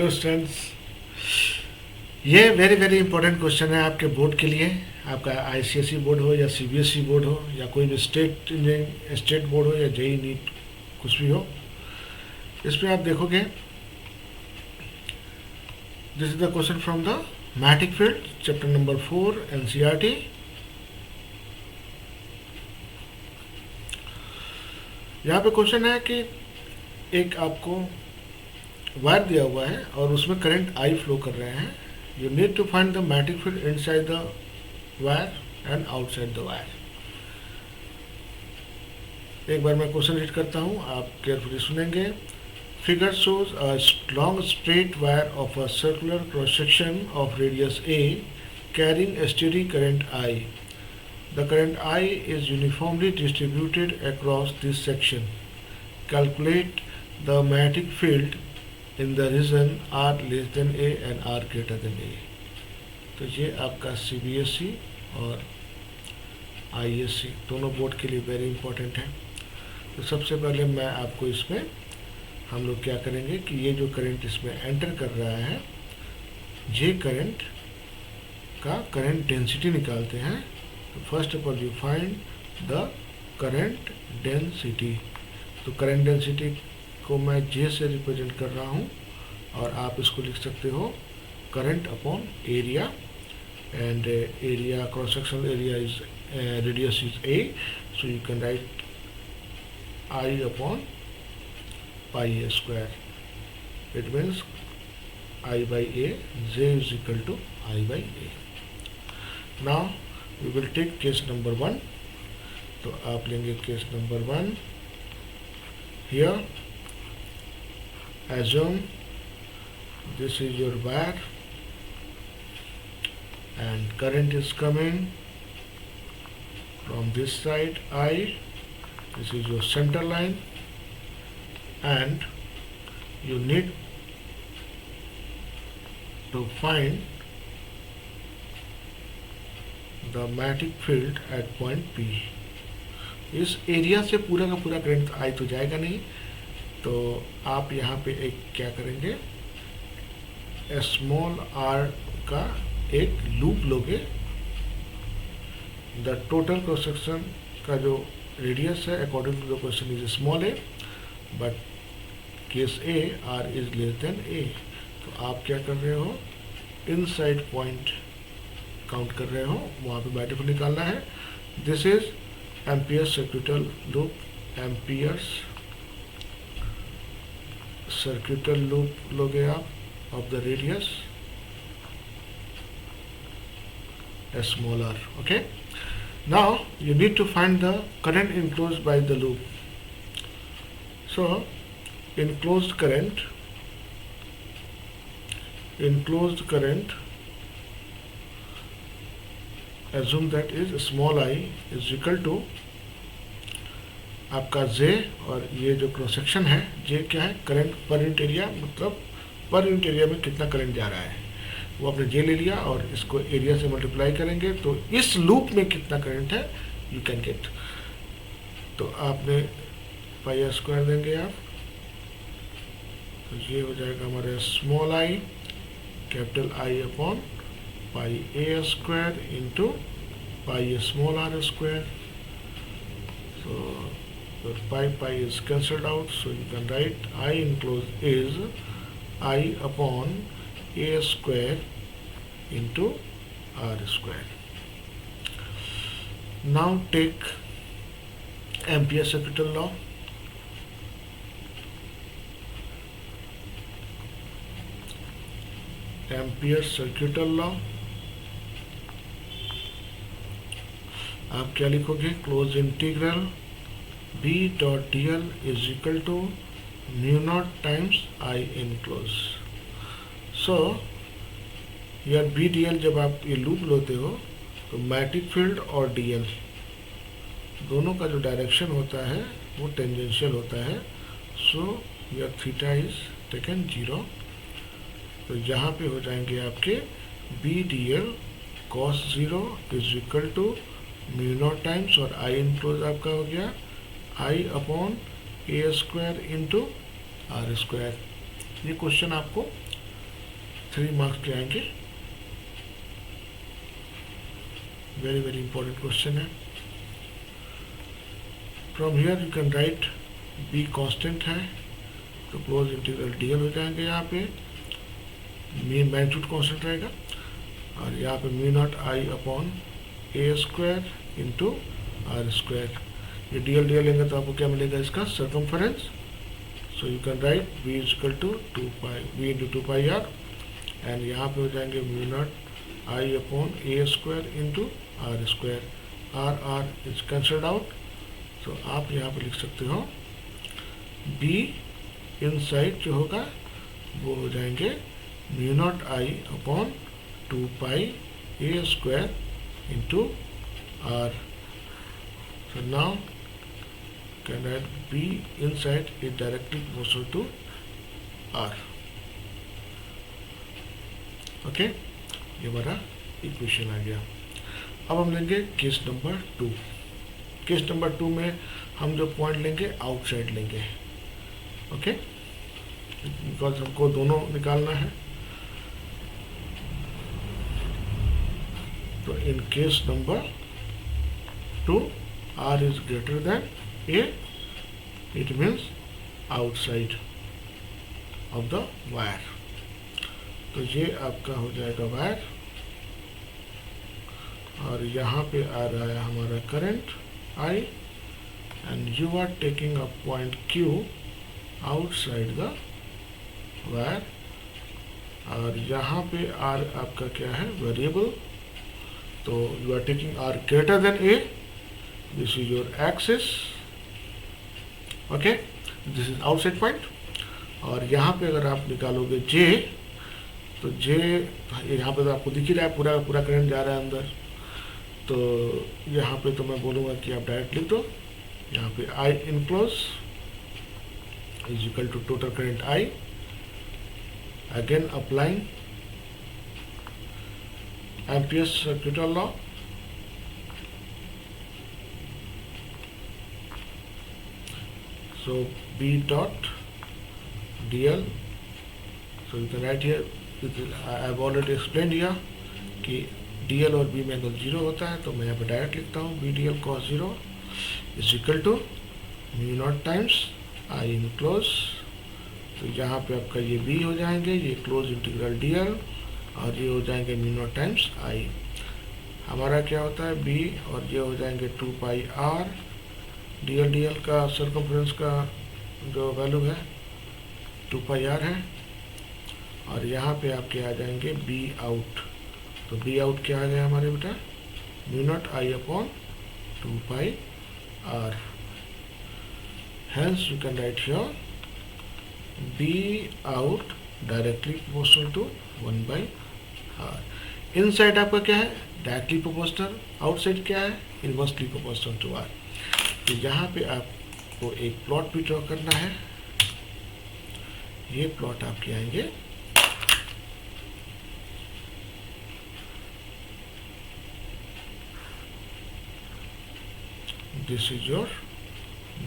Hello students, ये very very important question है आपके बोर्ड के लिए। आपका आईसीएसई बोर्ड हो या सीबीएसई बोर्ड हो या कोई भी स्टेट बोर्ड हो या जेई नीट कुछ भी हो, इसमें आप देखोगे this is the question from the magnetic field chapter number 4 NCERT. यहाँ पे क्वेश्चन है कि एक आपको वायर दिया हुआ है और उसमें करंट आई फ्लो कर रहे हैं। You need to find the magnetic field inside the wire and outside the wire. एक बार मैं क्वेश्चन रीड करता हूँ, आप केयरफुली सुनेंगे। Figure shows a long straight wire of a circular cross section of radius A carrying a steady current I. The current I is uniformly distributed across this section. Calculate the magnetic field in the region R less than A and R greater than A. तो ये आपका CBSE और ISC दोनों board के लिए very important है। तो सबसे पहले मैं आपको इसमें हम लोग क्या करेंगे कि ये जो करंट इसमें एंटर कर रहा है, ये करंट का करंट डेंसिटी निकालते हैं। तो first of all you find the current density. तो करंट डेंसिटी को मैं जे से रिप्रेजेंट कर रहा हूँ और आप इसको लिख सकते हो current upon area, and area cross sectional area is radius is a, so you can write I upon pi a square. It means I by a, J is equal to I by a. Now we will take case number 1। तो आप लेंगे case number 1। Here, assume this is your wire and current is coming from this side I. This is your center line, and you need to find the magnetic field at point P. इस area से पूरा का पूरा current I तो जाएगा नहीं, तो आप यहाँ पे एक क्या करेंगे, स्मॉल आर का एक लूप लोगे। द टोटल क्रॉस सेक्शन का जो रेडियस है according to the question is small a, but case a r is less than a. तो आप क्या कर रहे हो, इनसाइड पॉइंट काउंट कर रहे हो, वहाँ पे मैग्नेटिक निकालना है। This is Ampere's circuital loop, Ampere's circuital loop लोगे आप of the radius small r. Okay, now you need to find the current enclosed by the loop. So enclosed current assume that is small I is equal to आपका J, और ये जो cross section है J क्या है, current per unit area, मतलब per unit area में कितना करंट जा रहा है वो आपने J ले लिया और इसको एरिया से मल्टीप्लाई करेंगे तो इस लूप में कितना करंट है यू कैन गेट। तो आपने पाई स्क्वायर देंगे आप, तो ये हो जाएगा हमारे small I capital I upon pi a square into pi small r square. So your pi is cancelled out, so you can write I enclosed is I upon a square into r square. Now take Ampere's circuital law. Ampere's circuital law, आप क्या लिखोगे, close integral B dot d l is equal to mu naught times I enclose. So यार B d L जब आप ये loop लेते हो तो मैग्नेटिक फील्ड और डी एल दोनों का जो डायरेक्शन होता है वो टेंजेंशियल होता है। So your theta is taken 0। तो यहाँ पे हो जाएंगे आपके B d l cos 0 is equal to mu naught times, और आई इनक्लोज आपका हो गया I upon a square into r square. ये क्वेश्चन आपको 3 मार्क्स के आएंगे। वेरी वेरी इंपॉर्टेंट क्वेश्चन है। From here you can write B constant है तो क्लोज इंटीग्रल डीएल हो जाएंगे। यहाँ पे मैग्नीट्यूड कांस्टेंट रहेगा और यहाँ पे mu naught I upon a square into r square. ये डीएल डीएल लेंगे तो आपको क्या मिलेगा, इसका circumference. So you can write B is equal to 2 pi B into 2 pi r and यहाँ पे हो जाएंगे mu naught I upon a square into r square. R r is cancelled out. तो आप यहाँ पे लिख सकते हो बी इनसाइड जो होगा वो हो जाएंगे mu naught I upon 2 pi a square into r. So now can write B inside is directly proportional to r. Okay, ये हमारा इक्वेशन आ गया। अब हम लेंगे केस नंबर 2। केस नंबर 2 में हम जो पॉइंट लेंगे आउटसाइड लेंगे। ओके, बिकॉज हमको दोनों निकालना है। तो in case number 2 r is greater than a, it means outside of the wire. तो ये आपका हो जाएगा वायर और यहाँ पे आ रहा है हमारा current I and you are taking a point Q outside the wire और यहाँ पे R आपका क्या है, वेरिएबल। तो you are taking R greater than A, this is your axis, okay, this is outside point। और यहाँ पे अगर आप निकालोगे J, तो J यहाँ पे तो आपको दिख ही रहा है पूरा पूरा करंट जा रहा है अंदर। तो यहाँ पे तो मैं बोलूँगा कि आप डायरेक्ट लिख दो। यहाँ पे I enclose is equal to total current I, again applying Ampere's circuital law. So B dot d l, so you can write here, I have already explain here कि डी एल और B में angle 0 होता है। तो मैं यहाँ पर direct लिखता हूँ B d l cos 0 is equal to mu naught times I enclose. तो यहाँ पे आपका ये बी हो जाएंगे, ये क्लोज इंटीग्रल डी एल और ये हो जाएंगे म्यू नॉट टाइम्स आई। हमारा क्या होता है बी और ये हो जाएंगे 2 पाई आर। डी एल का सर्कमफ्रेंस का जो वैल्यू है 2 पाई आर है और यहाँ पे आपके आ जाएंगे बी आउट। तो बी आउट क्या आ गया हमारे बेटा, mu naught I upon 2 pi r. Hence you can write here B out directly proportional to 1 by r. Inside आपका क्या है, डायरेक्टली प्रोपोर्शनल। आउटसाइड क्या है, इनवर्सली प्रोपोर्शनल टू आर। तो यहाँ पे आपको एक प्लॉट भी ड्रॉ करना है। ये प्लॉट आपके आएंगे दिस इज योर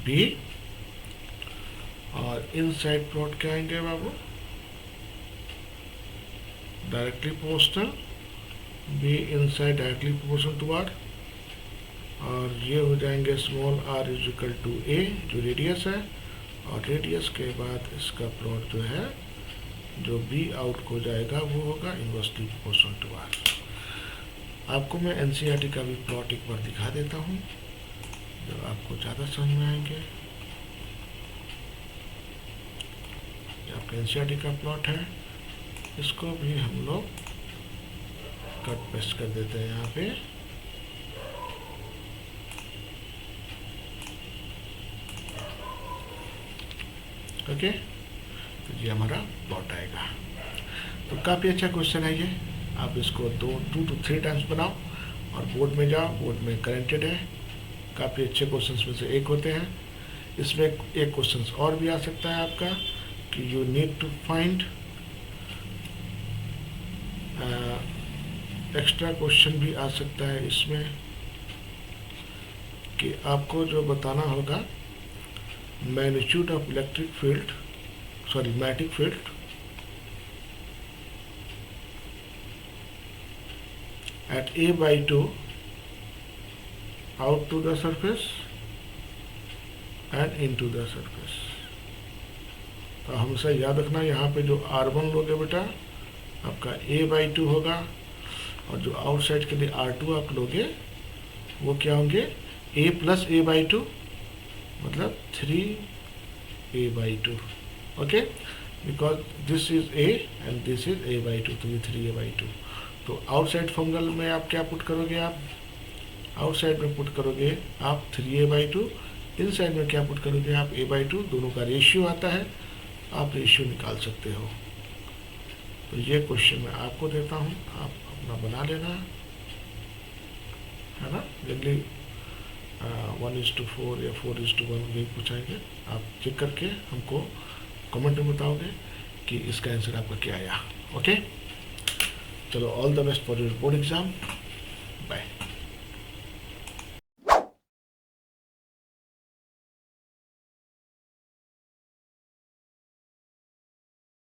बी और इनसाइड प्लॉट क्या आएंगे बाबू, directly proportional. B inside directly proportional to r और ये हो जाएंगे small r is equal to a जो रेडियस है और रेडियस के बाद इसका प्लॉट जो है जो बी आउट को जाएगा वो होगा इनवर्सली प्रोपोर्शनल टू आर। आपको मैं एनसीईआरटी का भी प्लॉट एक बार दिखा देता हूँ जो आपको ज़्यादा समझ में आएंगे। आपका एनसीईआरटी का प्लॉट है, इसको भी हम लोग कट पेस्ट कर देते हैं यहाँ पे। ओके, तो ये हमारा प्लॉट आएगा। तो काफ़ी अच्छा क्वेश्चन है ये। आप इसको 2 to 3 टाइम्स बनाओ और बोर्ड में जाओ, बोर्ड में करेंटेड है। काफ़ी अच्छे क्वेश्चंस में से एक होते हैं। इसमें एक क्वेश्चंस और भी आ सकता है आपका कि you need to find extra question भी आ सकता है इसमें कि आपको जो बताना होगा magnitude of electric field, sorry magnetic field at a by 2 out to the surface and into the surface। तो हमेशा याद रखना यहाँ पे जो R1 लोगे बेटा आपका a by 2 होगा, और जो आउटसाइड के लिए R2 आप लोगे वो क्या होंगे a plus a by 2 मतलब 3a by 2। Okay, because this is a and this is a by 2, तो ये 3a by 2। तो आउटसाइड फॉर्मूला में आप क्या पुट करोगे, आप आउटसाइड में पुट करोगे आप 3a by 2, इनसाइड में क्या पुट करोगे आप a by 2, दोनों का रेशियो आता है, आप रेशियो निकाल सकते हो। तो ये क्वेश्चन मैं आपको देता हूँ, आप अपना बना लेना है ना। जनरली 1:4 या 4:1 यही पूछाएंगे, आप चेक करके हमको कमेंट में बताओगे कि इसका आंसर आपका क्या आया। ओके, चलो all the best for your board exam, bye.